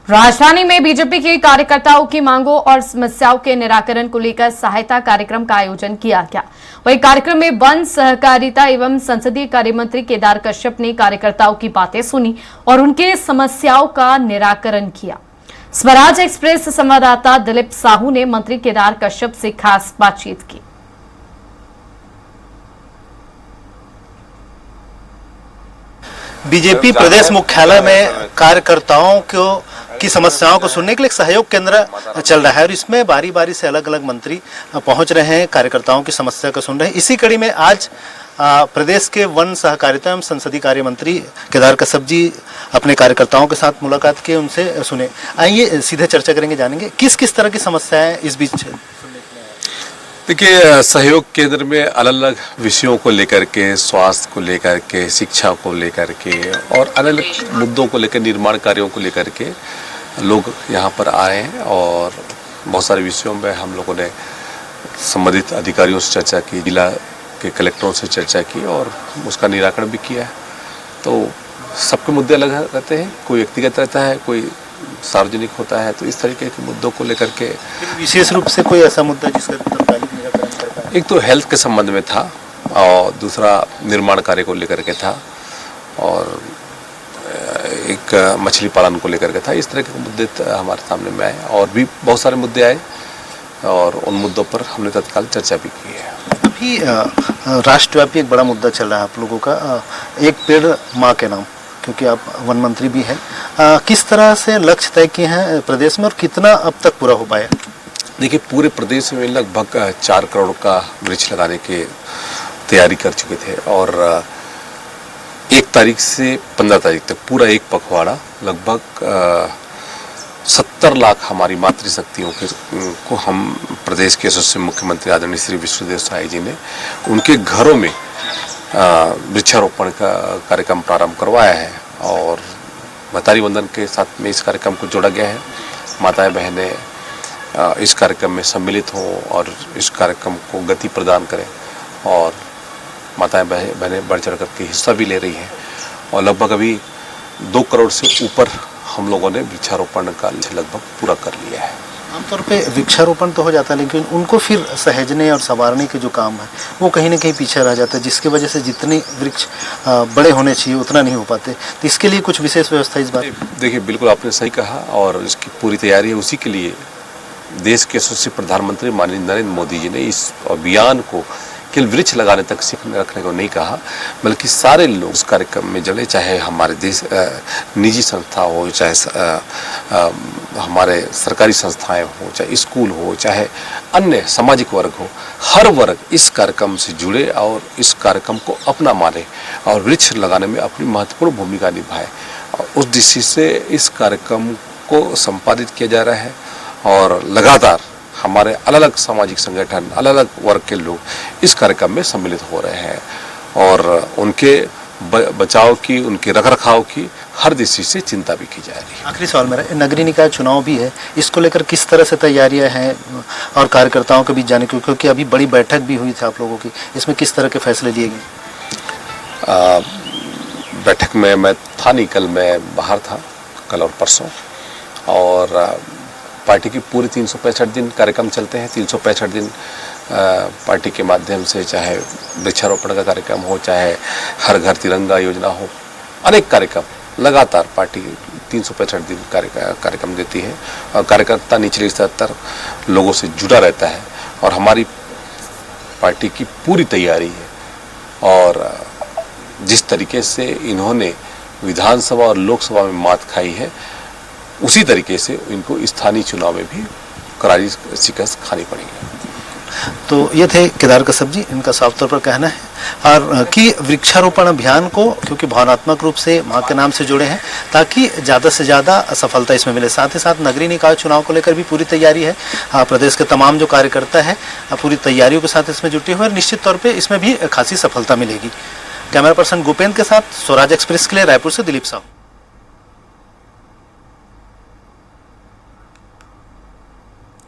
राजधानी में बीजेपी के कार्यकर्ताओं की मांगों और समस्याओं के निराकरण को लेकर सहायता कार्यक्रम का आयोजन किया गया। वहीं कार्यक्रम में वन, सहकारिता एवं संसदीय कार्य मंत्री केदार कश्यप ने कार्यकर्ताओं की बातें सुनी और उनके समस्याओं का निराकरण किया। स्वराज एक्सप्रेस संवाददाता दिलीप साहू ने मंत्री केदार कश्यप से खास बातचीत की। बीजेपी प्रदेश मुख्यालय में कार्यकर्ताओं की समस्याओं को सुनने के लिए एक सहयोग केंद्र चल रहा है और इसमें बारी बारी से अलग अलग मंत्री पहुंच रहे हैं, कार्यकर्ताओं की समस्या को सुन रहे हैं। इसी कड़ी में आज प्रदेश के वन, सहकारिता एवं संसदीय कार्य मंत्री केदार कश्यप जी अपने कार्यकर्ताओं के साथ मुलाकात किए, उनसे सुने। आइए सीधे चर्चा करेंगे, जानेंगे किस किस तरह की समस्याएं इस बीच। देखिए, सहयोग केंद्र में अलग अलग विषयों को लेकर के, स्वास्थ्य को लेकर के, शिक्षा को लेकर के और अलग अलग मुद्दों को लेकर, निर्माण कार्यों को लेकर के लोग यहाँ पर आए हैं और बहुत सारे विषयों में हम लोगों ने संबंधित अधिकारियों से चर्चा की, जिला के कलेक्टरों से चर्चा की और उसका निराकरण भी किया है। तो सबके मुद्दे अलग रहते हैं, कोई व्यक्तिगत रहता है, कोई सार्वजनिक होता है। तो इस तरीके के मुद्दों को लेकर के विशेष रूप से कोई ऐसा मुद्दा जिसका तत्कालिक निराकरण कर पाए? एक तो हेल्थ के संबंध में था और दूसरा निर्माण कार्य को लेकर के था और एक मछली पालन को लेकर के था। इस तरह के मुद्दे हमारे सामने में आए और भी बहुत सारे मुद्दे आए और उन मुद्दों पर हमने तत्काल चर्चा भी की है। अभी राष्ट्रव्यापी एक बड़ा मुद्दा चल रहा है आप लोगों का, एक पेड़ माँ के नाम, क्योंकि आप वन मंत्री भी हैं। किस तरह से लक्ष्य तय किए हैं प्रदेश में और कितना अब तक पूरा हो पाया? देखिए, पूरे प्रदेश में लगभग 4 करोड़ का वृक्ष लगाने की तैयारी कर चुके थे और 1 तारीख से 15 तारीख तक पूरा एक पखवाड़ा लगभग 70 लाख हमारी मातृशक्तियों को हम प्रदेश के यशस्वी मुख्यमंत्री आदरणीय श्री विष्णुदेव साय जी ने उनके घरों में वृक्षारोपण का कार्यक्रम प्रारंभ करवाया है और महतारी वंदन के साथ में इस कार्यक्रम को जोड़ा गया है। माताएं बहनें इस कार्यक्रम में सम्मिलित हों और इस कार्यक्रम को गति प्रदान करें और माताएं बहनें बढ़ चढ़ करके हिस्सा भी ले रही हैं और लगभग अभी 2 करोड़ से ऊपर हम लोगों ने वृक्षारोपण का लगभग पूरा कर लिया है। आमतौर पे वृक्षारोपण तो हो जाता है लेकिन उनको फिर सहेजने और संवारने के जो काम है वो कहीं ना कहीं पीछे रह जाता है, जिसकी वजह से जितने वृक्ष बड़े होने चाहिए उतना नहीं हो पाते। तो इसके लिए कुछ विशेष व्यवस्था इस बात? देखिए, बिल्कुल आपने सही कहा और इसकी पूरी तैयारी है। उसी के लिए देश के यशस्वी प्रधानमंत्री माननीय नरेंद्र मोदी जी ने इस अभियान को केवल वृक्ष लगाने तक सीखने रखने को नहीं कहा, बल्कि सारे लोग उस कार्यक्रम में जुड़े, चाहे हमारे देश निजी संस्था हो, चाहे हमारे सरकारी संस्थाएं हो, चाहे स्कूल हो, चाहे अन्य सामाजिक वर्ग हो, हर वर्ग इस कार्यक्रम से जुड़े और इस कार्यक्रम को अपना माने और वृक्ष लगाने में अपनी महत्वपूर्ण भूमिका निभाए। उस दृष्टि से इस कार्यक्रम को संपादित किया जा रहा है और लगातार हमारे अलग अलग सामाजिक संगठन, अलग अलग वर्ग के लोग इस कार्यक्रम में सम्मिलित हो रहे हैं और उनके बचाव की, उनके रखरखाव की हर दृष्टि से चिंता भी की जा रही है। आखिरी सवाल मेरा, नगरीय निकाय चुनाव भी है, इसको लेकर किस तरह से तैयारियां हैं और कार्यकर्ताओं के बीच जाने की, क्योंकि अभी बड़ी बैठक भी हुई थी आप लोगों की, इसमें किस तरह के फैसले लिए गए? बैठक में मैं था नहीं, कल मैं बाहर था, कल और परसों, और पार्टी की पूरी 365 दिन कार्यक्रम चलते हैं। 365 दिन पार्टी के माध्यम से, चाहे वृक्षारोपण का कार्यक्रम हो, चाहे हर घर तिरंगा योजना हो, अनेक कार्यक्रम लगातार पार्टी 365 दिन कार्यक्रम देती है और कार्यकर्ता निचले स्तर तक लोगों से जुड़ा रहता है और हमारी पार्टी की पूरी तैयारी है और जिस तरीके से इन्होंने विधानसभा और लोकसभा में मात खाई है, उसी तरीके से इनको स्थानीय चुनाव में भी करारी शिकस्त खानी पड़ेगी। तो ये थे केदार कश्यप जी, इनका साफ तौर पर कहना है और कि वृक्षारोपण अभियान को क्योंकि भावनात्मक रूप से मां के नाम से जुड़े हैं ताकि ज़्यादा से ज़्यादा सफलता इसमें मिले। साथ ही साथ नगरीय निकाय चुनाव को लेकर भी पूरी तैयारी है। प्रदेश के तमाम जो कार्यकर्ता है पूरी तैयारियों के साथ इसमें जुटे हुए और निश्चित तौर पर इसमें भी खासी सफलता मिलेगी। कैमरा पर्सन गोपेंद्र के साथ स्वराज एक्सप्रेस के लिए रायपुर से दिलीप साहू।